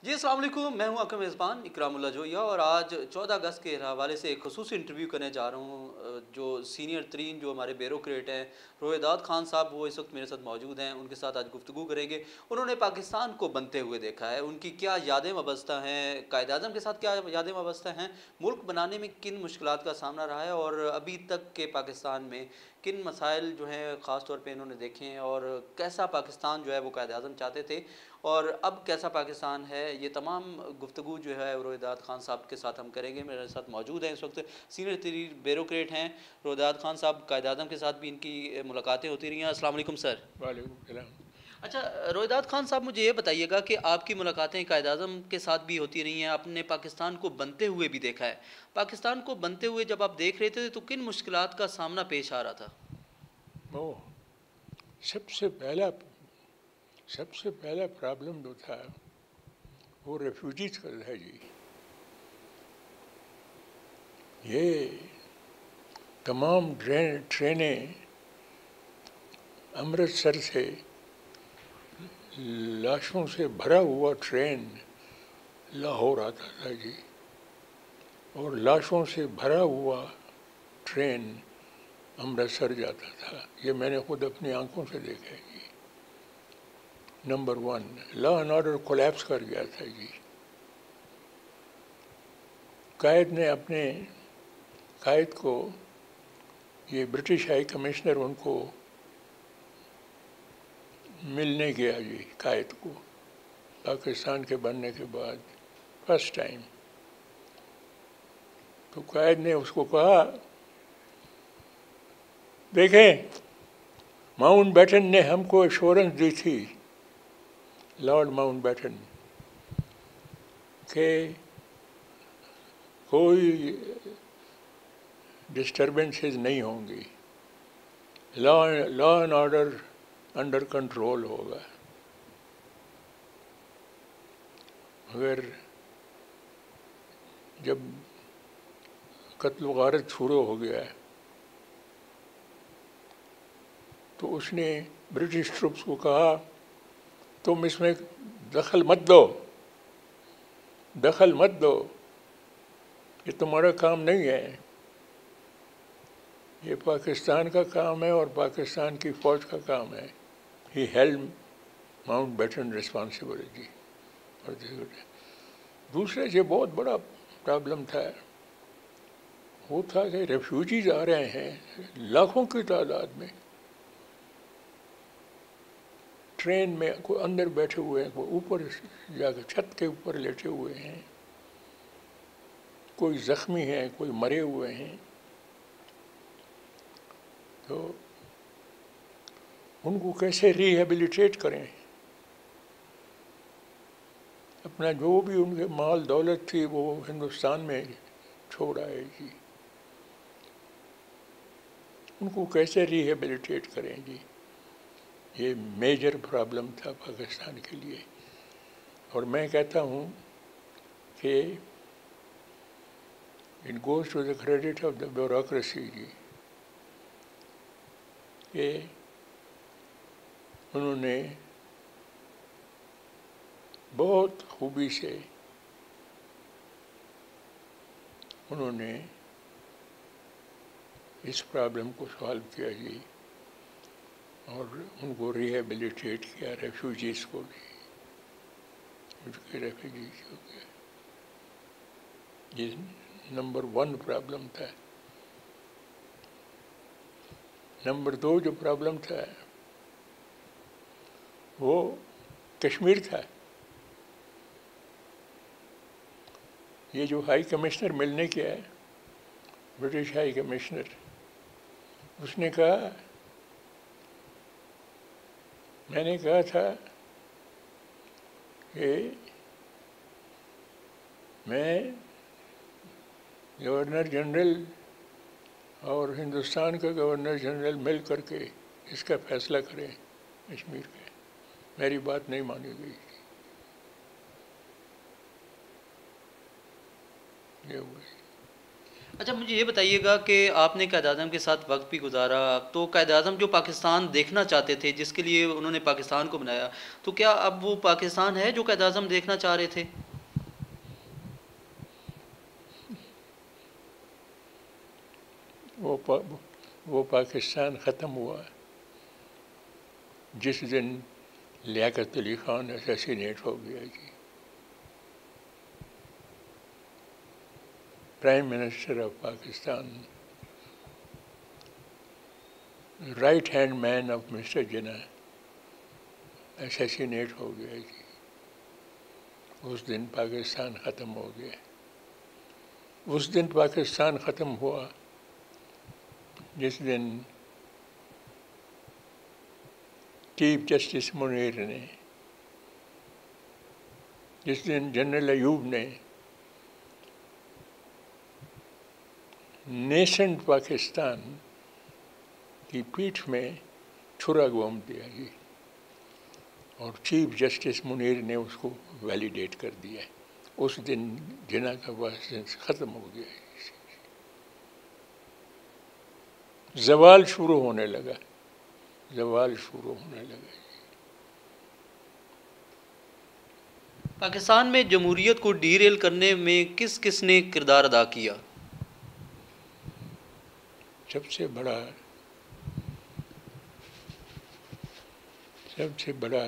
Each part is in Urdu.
جی السلام علیکم، میں ہوں آپ کا میزبان اکرام اللہ جویا، اور آج 14 اگست کے حوالے سے ایک خصوصی انٹرویو کرنے جا رہا ہوں۔ جو سینئر ترین جو ہمارے بیوروکریٹ ہیں، روہیداد خان صاحب، وہ اس وقت میرے ساتھ موجود ہیں۔ ان کے ساتھ آج گفتگو کریں گے۔ انہوں نے پاکستان کو بنتے ہوئے دیکھا ہے، ان کی کیا یادیں وابستہ ہیں، قائد اعظم کے ساتھ کیا یادیں وابستہ ہیں، ملک بنانے میں کن مشکلات کا سامنا رہا ہے، اور ابھی تک کے پاکستان میں کن مسائل جو ہیں خاص طور پہ انہوں نے دیکھے ہیں، اور کیسا پاکستان جو ہے وہ قائد اعظم چاہتے تھے اور اب کیسا پاکستان ہے، یہ تمام گفتگو جو ہے روہیداد خان صاحب کے ساتھ ہم کریں گے۔ میرے ساتھ موجود ہیں اس وقت سینئر ترین بیوروکریٹ ہیں روہیداد خان صاحب، قائد اعظم کے ساتھ بھی ان کی ملاقاتیں ہوتی رہی ہیں۔ السلام علیکم سر۔ وعلیکم السلام۔ اچھا روہیداد خان صاحب، مجھے یہ بتائیے گا کہ آپ کی ملاقاتیں قائد اعظم کے ساتھ بھی ہوتی رہی ہیں، آپ نے پاکستان کو بنتے ہوئے بھی دیکھا ہے۔ پاکستان کو بنتے ہوئے جب آپ دیکھ رہے تھے تو کن مشکلات کا سامنا پیش آ رہا تھا؟ وہ سب سے پہلا سب سے پہلا پرابلم جو تھا وہ ریفیوجیز کا تھا جی۔ یہ تمام ٹرینیں امرتسر سے لاشوں سے بھرا ہوا ٹرین لاہور آتا تھا جی، اور لاشوں سے بھرا ہوا ٹرین امرتسر جاتا تھا۔ یہ میں نے خود اپنی آنکھوں سے دیکھا ہے جی۔ Number 1، law and order collapse کر گیا تھا جی۔ قائد کو یہ برٹش ہائی کمشنر ان کو ملنے گیا جی، قائد کو پاکستان کے بننے کے بعد فرسٹ ٹائم۔ تو قائد نے اس کو کہا، دیکھیں ماؤنٹ بیٹن نے ہم کو ایشورنس دی تھی، لارڈ ماؤنٹ بیٹن، کہ کوئی ڈسٹربنسز نہیں ہوں گی، لا اینڈ آرڈر انڈر کنٹرول ہوگا۔ مگر جب قتل و غارت شروع ہو گیا تو اس نے برٹش ٹروپس کو کہا، تم اس میں دخل مت دو، یہ تمہارا کام نہیں ہے، یہ پاکستان کا کام ہے اور پاکستان کی فوج کا کام ہے۔ ہی ہیلڈ ماؤنٹ بیٹن ریسپانسبل جی۔ اور دوسرا جو بہت بڑا پرابلم تھا وہ تھا کہ ریفیوجیز آ رہے ہیں لاکھوں کی تعداد میں، ٹرین میں کوئی اندر بیٹھے ہوئے ہیں، کوئی اوپر جا کے چھت کے اوپر لیٹے ہوئے ہیں، کوئی زخمی ہیں، کوئی مرے ہوئے ہیں۔ تو ان کو کیسے ریہیبلیٹیٹ کریں؟ اپنا جو بھی ان کے مال دولت تھی وہ ہندوستان میں چھوڑ آئے گی، ان کو کیسے ریہیبلیٹیٹ کریں گی؟ یہ میجر پرابلم تھا پاکستان کے لیے۔ اور میں کہتا ہوں کہ it goes to the credit of the bureaucracy جی، کہ انہوں نے بہت خوبی سے انہوں نے اس پرابلم کو سالو کیا جی، اور ان کو ریہیبلیٹیٹ کیا، ریفیوجیز کو بھی، ریفیوجیز کو کیا۔ یہ نمبر 1 پرابلم تھا۔ نمبر 2 جو پرابلم تھا وہ کشمیر تھا۔ یہ جو ہائی کمشنر ملنے گیا ہے، برٹش ہائی کمشنر، اس نے کہا، میں نے کہا تھا کہ میں گورنر جنرل اور ہندوستان کا گورنر جنرل مل کر کے اس کا فیصلہ کریں کشمیر کا۔ میری بات نہیں مانی گئی، یہ ہوئی۔ اچھا مجھے یہ بتائیے گا کہ آپ نے قائد اعظم کے ساتھ وقت بھی گزارا، تو قائد اعظم جو پاکستان دیکھنا چاہتے تھے، جس کے لیے انہوں نے پاکستان کو بنایا، تو کیا اب وہ پاکستان ہے جو قائد اعظم دیکھنا چاہ رہے تھے؟ وہ وہ پاکستان ختم ہوا جس دن لیاقت علی خان اسیسینیٹ ہو گیا جی. Prime minister of Pakistan, right hand man of mister Jinnah assassinate ہو گیا جی. اس دن پاکستان ختم ہو گیا. اس دن پاکستان ختم ہوا جس دن چیف جسٹس منیر نے، جس دن جنرل ایوب نے نیسنٹ پاکستان کی پیٹھ میں چھرا گھوم دیا جی، اور چیف جسٹس منیر نے اس کو ویلیڈیٹ کر دیا. اس دن جناح کا بحث ختم ہو گیا. زوال شروع ہونے لگا، زوال شروع ہونے لگا. پاکستان میں جمہوریت کو ڈی ریل کرنے میں کس کس نے کردار ادا کیا؟ سب سے بڑا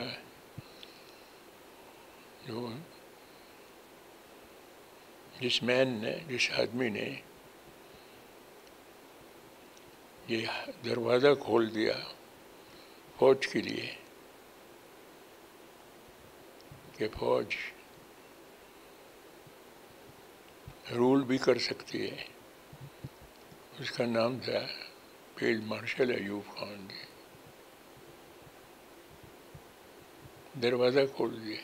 جو جس مین نے، جس آدمی نے یہ دروازہ کھول دیا فوج کے لیے کہ فوج رول بھی کر سکتی ہے، اس کا نام تھا فیلڈ مارشل ایوب خان جی. دروازہ کھول دیا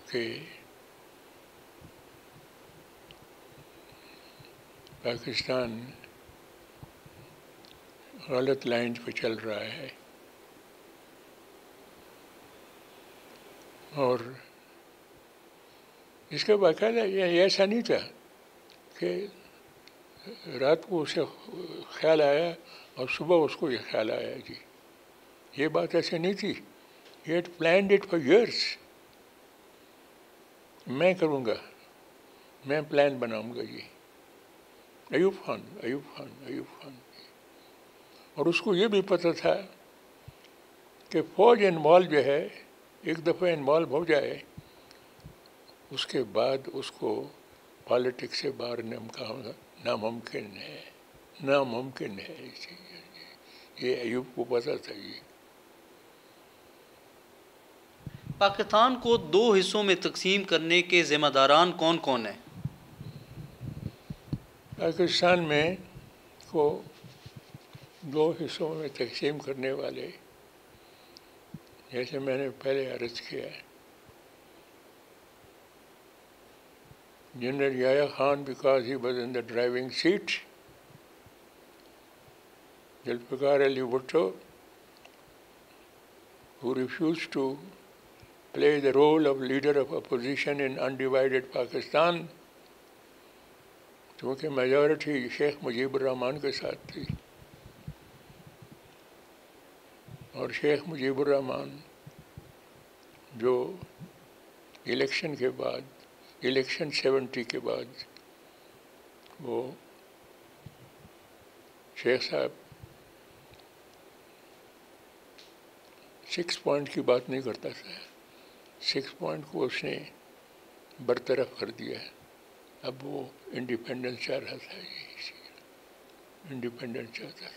کہ پاکستان غلط لائنز پہ چل رہا ہے، اور اس کا باقاعدہ یہ ایسا نہیں تھا کہ رات کو اسے خیال آیا اور صبح اس کو یہ خیال آیا جی. یہ بات ایسے نہیں تھی. He had planned it for years. میں کروں گا، میں پلان بناؤں گا جی. ایوب خان. اور اس کو یہ بھی پتہ تھا کہ فوج انوالو جو ہے، ایک دفعہ انوالو ہو جائے اس کے بعد اس کو پالیٹکس سے باہر نکالنا ناممکن ہے. یہ ایوب کو پتہ تھا جی. پاکستان کو دو حصوں میں تقسیم کرنے کے ذمہ داران کون کون ہیں؟ پاکستان میں کو دو حصوں میں تقسیم کرنے والے، جیسے میں نے پہلے عرض کیا، general Yahya Khan because he was in the driving seat, Zulfikar Ali Bhutto who refused to play the role of leader of opposition in undivided Pakistan کیونکہ میجورٹی شیخ مجیب الرحمان کے ساتھ تھی، اور شیخ مجیب الرحمان جو الیکشن کے بعد، الیکشن 70 کے بعد، وہ شیخ صاحب 6 پوائنٹ کی بات نہیں کرتا تھا. 6 پوائنٹ کو اس نے برطرف کر دیا. اب وہ انڈیپینڈنس چاہ رہا تھا، انڈیپینڈنس چاہتا تھا.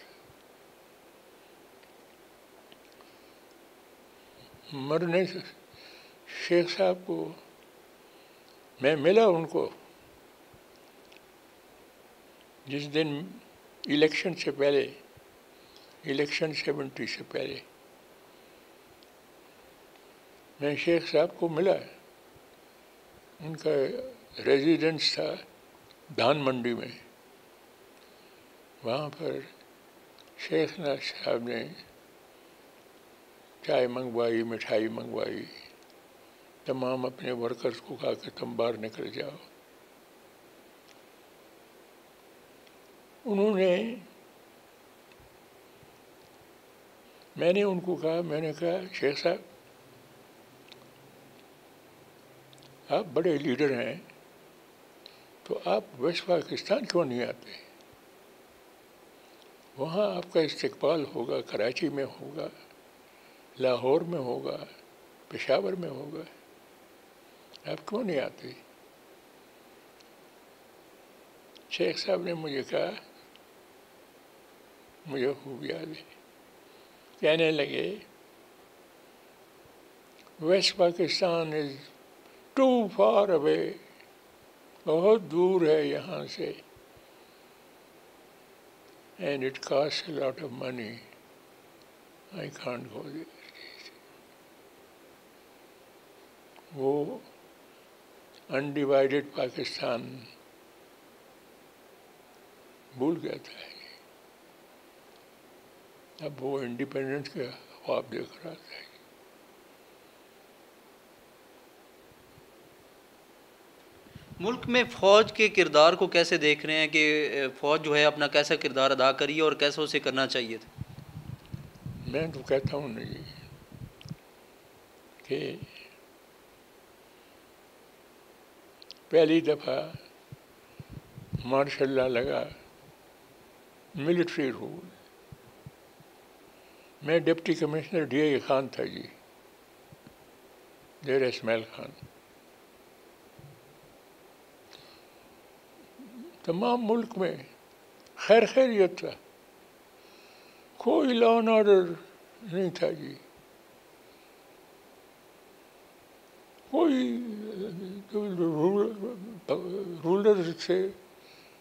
مرنے شیخ صاحب کو میں ملا ان کو جس دن الیکشن سے پہلے، الیکشن 70 سے پہلے میں شیخ صاحب کو ملا. ان کا ریزیڈنس تھا دھان منڈی میں. وہاں پر شیخ صاحب نے چائے منگوائی، مٹھائی منگوائی. تمام اپنے ورکرز کو کہا کہ تم باہر نکل جاؤ. انہوں نے میں نے ان کو کہا، میں نے کہا شیخ صاحب آپ بڑے لیڈر ہیں، تو آپ ویسٹ پاکستان کیوں نہیں آتے؟ وہاں آپ کا استقبال ہوگا، کراچی میں ہوگا، لاہور میں ہوگا، پشاور میں ہوگا، آپ کیوں نہیں آتے؟ شیخ صاحب نے مجھے کہا، مجھے خوب یاد ہے، کہنے لگے West Pakistan is too far away, بہت دور ہے یہاں سے، and it cost a lot of money, I can't go there. وہ انڈیوائڈیڈ پاکستان بھول گیا تھا، اب وہ انڈیپینڈنس کے خواب دیکھ رہا تھا۔ ملک میں فوج کے کردار کو کیسے دیکھ رہے ہیں کہ فوج جو ہے اپنا کیسا کردار ادا کری ہے اور کیسا اسے کرنا چاہیے تھا؟ میں تو کہتا ہوں نا جی کہ پہلی دفعہ ماشاء اللہ لگا ملٹری رول، میں deputy commissioner D A Khan تھا جی، دیر اسماعیل خان، تمام ملک میں خیریت تھا، کوئی لا اینڈ آرڈر نہیں تھا جی، کوئی رولر تھے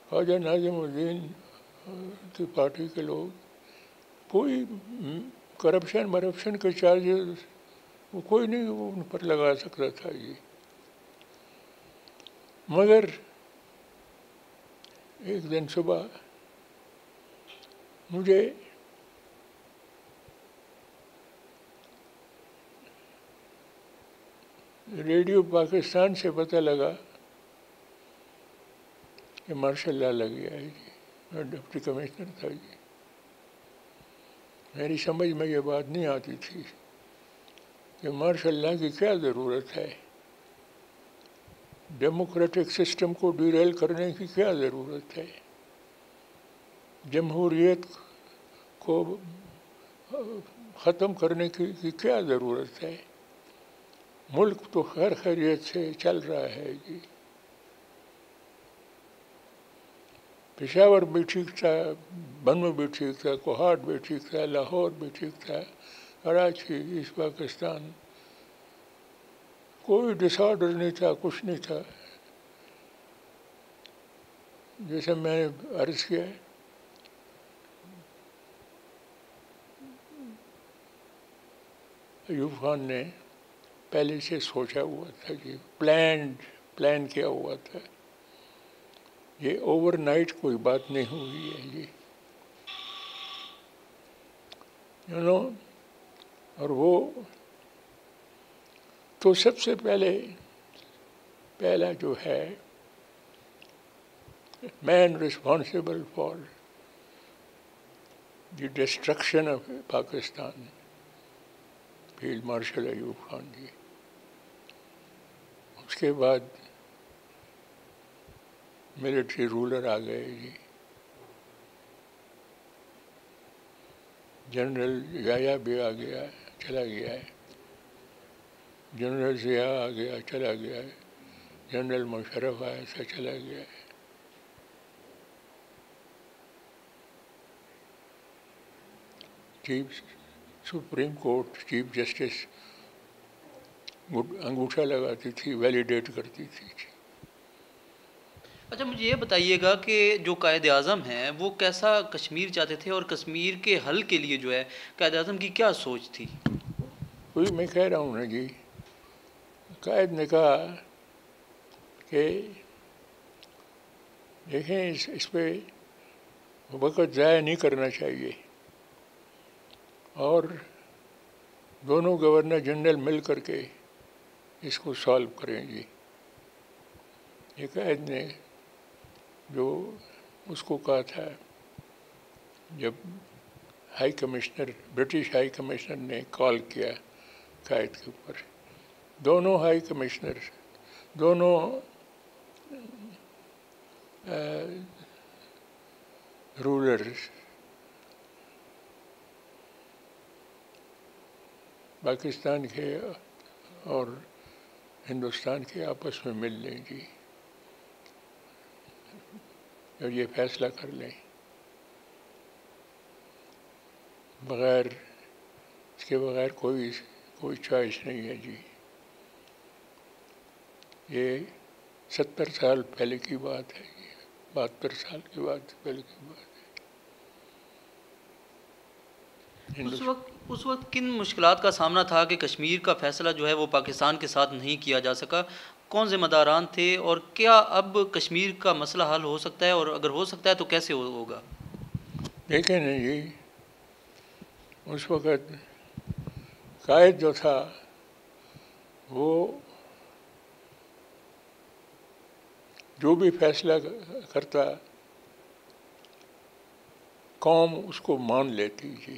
خواجہ ناظم الدین کی پارٹی کے لوگ، کوئی کرپشن کے چارجز وہ کوئی نہیں ان پر لگا سکتا تھا جی، مگر ایک دن صبح مجھے ریڈیو پاکستان سے پتہ لگا کہ مارشل لا لگ گیا ہے جی، میں ڈپٹی کمشنر تھا جی، میری سمجھ میں یہ بات نہیں آتی تھی کہ مارشل لا کی کیا ضرورت ہے، ڈیموکریٹک سسٹم کو ڈیریل کرنے کی کیا ضرورت ہے، جمہوریت کو ختم کرنے کی کیا ضرورت ہے، ملک تو خیریت سے چل رہا ہے جی، پشاور بھی ٹھیک تھا، بنو بھی ٹھیک تھا، کوہاٹ بھی ٹھیک تھا، لاہور بھی ٹھیک تھا، کراچی، ایسٹ پاکستان، کوئی ڈس آرڈر نہیں تھا، کچھ نہیں تھا۔ جیسے میں نے عرض کیا ایوب خان نے پہلے سے سوچا ہوا تھا کہ پلان کیا ہوا تھا، یہ اوور نائٹ کوئی بات نہیں ہوئی ہے جی، اور وہ تو سب سے پہلا جو ہے main responsible for the destruction of Pakistan, field marshal Ayub Khan ji, اس کے بعد ملٹری رولر آ گئے جی، جنرل یحییٰ بھی آ گیا چلا گیا ہے، جنرل ضیاء آ گیا چلا گیا ہے، جنرل مشرف آیا تھا چلا گیا ہے، chief supreme court chief justice انگوٹھا لگاتی تھی، ویلیڈیٹ کرتی تھی۔ اچھا مجھے یہ بتائیے گا کہ جو قائد اعظم ہیں وہ کیسا کشمیر چاہتے تھے اور کشمیر کے حل کے لیے جو ہے قائد اعظم کی کیا سوچ تھی؟ وہی میں کہہ رہا ہوں نا جی، قائد نے کہا کہ دیکھیں اس پہ وقت ضائع نہیں کرنا چاہیے، اور دونوں گورنر جنرل مل کر کے اس کو سالو کریں جی۔ یہ قائد نے جو اس کو کہا تھا جب high commissioner British high commissioner نے کال کیا قائد کے اوپر، دونوں ہائی کمشنر، دونوں رولرز پاکستان کے اور ہندوستان کے آپس میں مل لیں جی اور یہ فیصلہ کر لیں، بغیر اس کے بغیر کوئی چوائس نہیں ہے جی. یہ 70 سال پہلے کی بات ہے، یہ 72 سال کی بات پہلے کی بات ہے. اس وقت کن مشکلات کا سامنا تھا کہ کشمیر کا فیصلہ جو ہے وہ پاکستان کے ساتھ نہیں کیا جا سکا؟ کون ذمہ داران تھے اور کیا اب کشمیر کا مسئلہ حل ہو سکتا ہے، اور اگر ہو سکتا ہے تو کیسے ہوگا؟ دیکھیں نا جی، اس وقت قائد جو تھا وہ جو بھی فیصلہ کرتا قوم اس کو مان لیتی جی،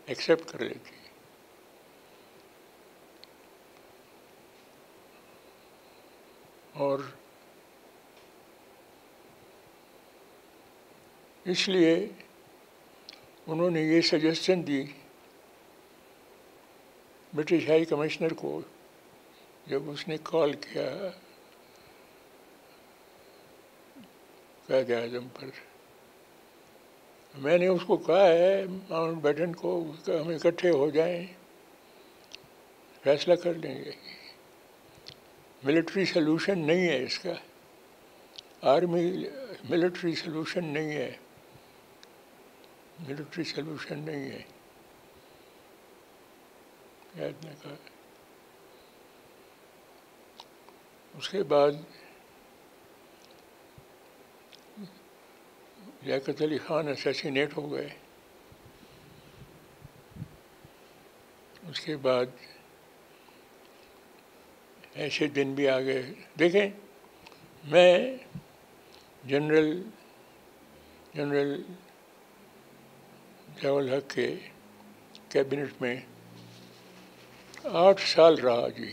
ایکسیپٹ کر لیتی. اور اس لیے انہوں نے یہ suggestion the British high commissioner کو جب اس نے کال کیا قائد اعظم پر. میں نے اس کو کہا ہے ماؤنٹ بیٹن کو کہ ہم اکٹھے ہو جائیں، فیصلہ کر لیں گے. ملٹری سلوشن نہیں ہے اس کا، آرمی ملٹری سلوشن نہیں ہے، ملٹری سلوشن نہیں ہے. نے کہا. اس کے بعد لیاقت علی خان اسیسینیٹ ہو گئے. اس کے بعد ایسے دن بھی آ گئے. دیکھیں، میں جنرل ضیاء الحق کے کیبنٹ میں 8 سال رہا جی.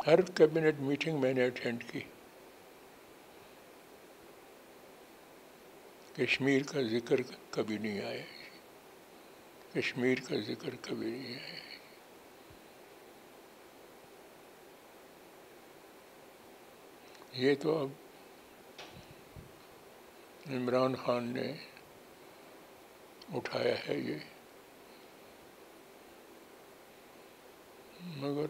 ہر کیبنٹ میٹنگ میں نے اٹینڈ کی. کشمیر کا ذکر کبھی نہیں آیا، کشمیر کا ذکر کبھی نہیں آیا. یہ تو اب عمران خان نے اٹھایا ہے یہ، مگر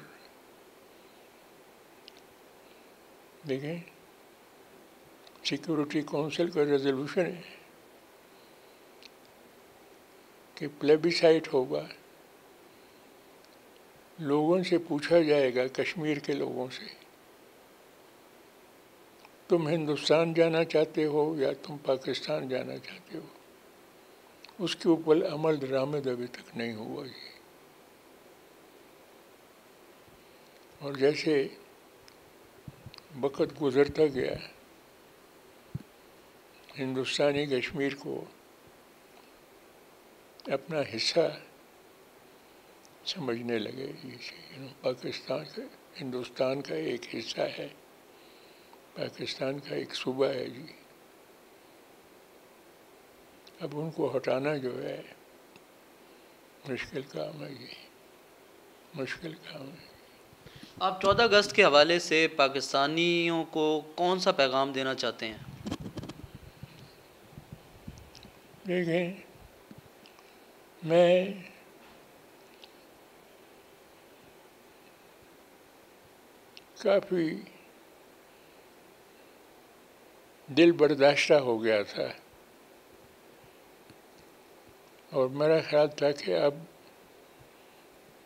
دیکھیں سیکورٹی کونسل کا ریزولوشن ہے کہ پلیبیسائٹ ہوگا، لوگوں سے پوچھا جائے گا، کشمیر کے لوگوں سے، تم ہندوستان جانا چاہتے ہو یا تم پاکستان جانا چاہتے ہو. اس کے اوپر عمل درآمد ابھی تک نہیں ہوا جی. اور جیسے وقت گزرتا گیا ہندوستانی کشمیر کو اپنا حصہ سمجھنے لگے. پاکستان کا، ہندوستان کا ایک حصہ ہے، پاکستان کا ایک صوبہ ہے جی. اب ان کو ہٹانا جو ہے مشکل کام ہے جی، مشکل کام ہے. آپ 14 اگست کے حوالے سے پاکستانیوں کو کون سا پیغام دینا چاہتے ہیں؟ دیکھیں، میں کافی دل برداشتہ ہو گیا تھا، اور میرا خیال تھا کہ اب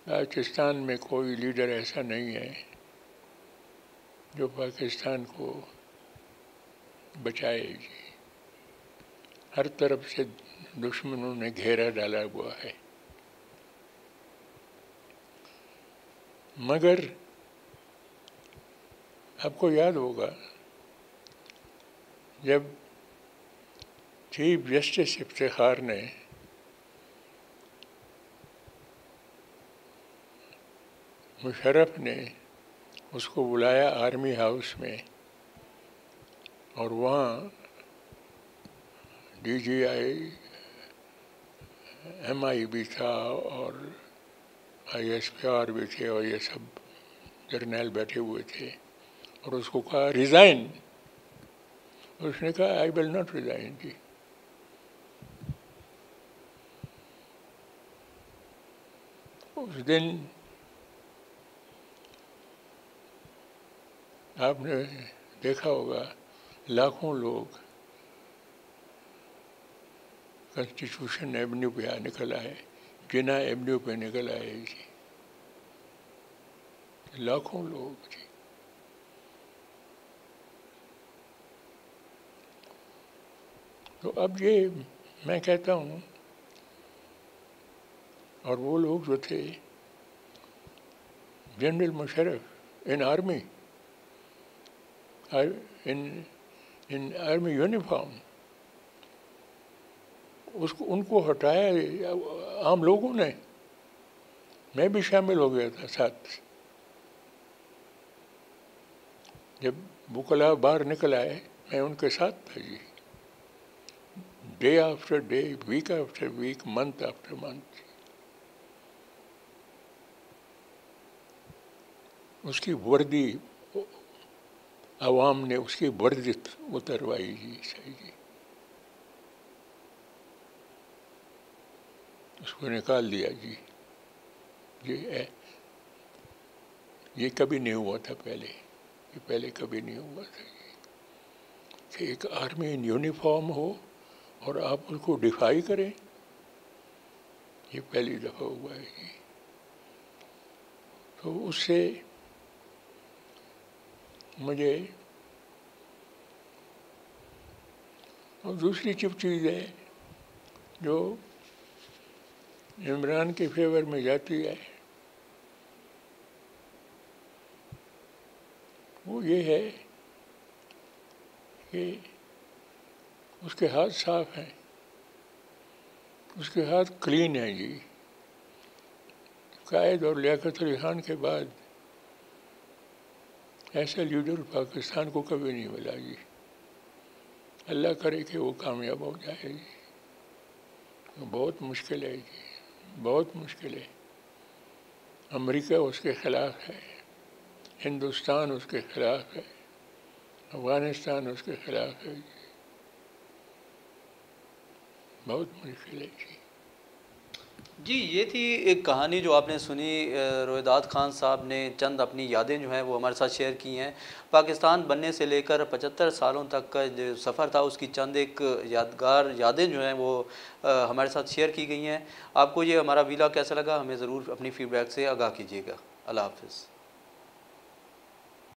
پاکستان میں کوئی لیڈر ایسا نہیں ہے جو پاکستان کو بچائے جی. ہر طرف سے دشمنوں نے گھیرا ڈالا ہوا ہے. مگر آپ کو یاد ہوگا جب چیف جسٹس افتخار نے مشرف نے اس کو بلایا آرمی ہاؤس میں، اور وہاں ڈی جی آئی ایم آئی بھی تھا اور آئی ایس پی آر بھی تھے، اور یہ سب جرنیل بیٹھے ہوئے تھے، اور اس کو کہا ریزائن. اس نے کہا آئی ول ناٹ ریزائن. جی اس دن آپ نے دیکھا ہوگا لاکھوں لوگ کنسٹیٹیوشن ایونیو پہ نکل آئے، جنا ایونیو پہ نکل آئے. جی لاکھوں لوگ. جی تو اب یہ میں کہتا ہوں، اور وہ لوگ جو تھے general Musharraf in army, in army uniform, ان کو ہٹایا عام لوگوں نے. میں بھی شامل ہو گیا تھا ساتھ. جب وکلاء باہر نکل آئے میں ان کے ساتھ تھا. جی day after day, week after week, month after month. اس کی وردی عوام نے اس کی وردی اتروائی. جی صحیح. جی اس کو نکال دیا. جی یہ کبھی نہیں ہوا تھا پہلے. یہ پہلے کبھی نہیں ہوا تھا کہ ایک آرمی ان یونیفارم ہو اور آپ ان کو ڈیفائی کریں. یہ پہلی دفعہ ہوا ہے. جی تو اس سے مجھے، اور دوسری چیز ہے جو عمران کے فیور میں جاتی ہے، وہ یہ ہے کہ اس کے ہاتھ صاف ہیں، اس کے ہاتھ کلین ہیں. جی قائد اور لیاقت علی خان کے بعد ایسا لیڈر پاکستان کو کبھی نہیں ملا. جی اللہ کرے کہ وہ کامیاب ہو جائے. جی بہت مشکل ہے. جی بہت مشکل ہے. امریکہ اس کے خلاف ہے، ہندوستان اس کے خلاف ہے، افغانستان اس کے خلاف ہے. جی بہت مشکل ہے. جی جی یہ تھی ایک کہانی جو آپ نے سنی. رویداد خان صاحب نے چند اپنی یادیں جو ہیں وہ ہمارے ساتھ شیئر کی ہیں. پاکستان بننے سے لے کر 75 سالوں تک کا جو سفر تھا اس کی چند ایک یادگار یادیں جو ہیں وہ ہمارے ساتھ شیئر کی گئی ہیں. آپ کو یہ ہمارا ویلاگ کیسا لگا؟ ہمیں ضرور اپنی فیڈ بیک سے آگاہ کیجیے گا. اللہ حافظ.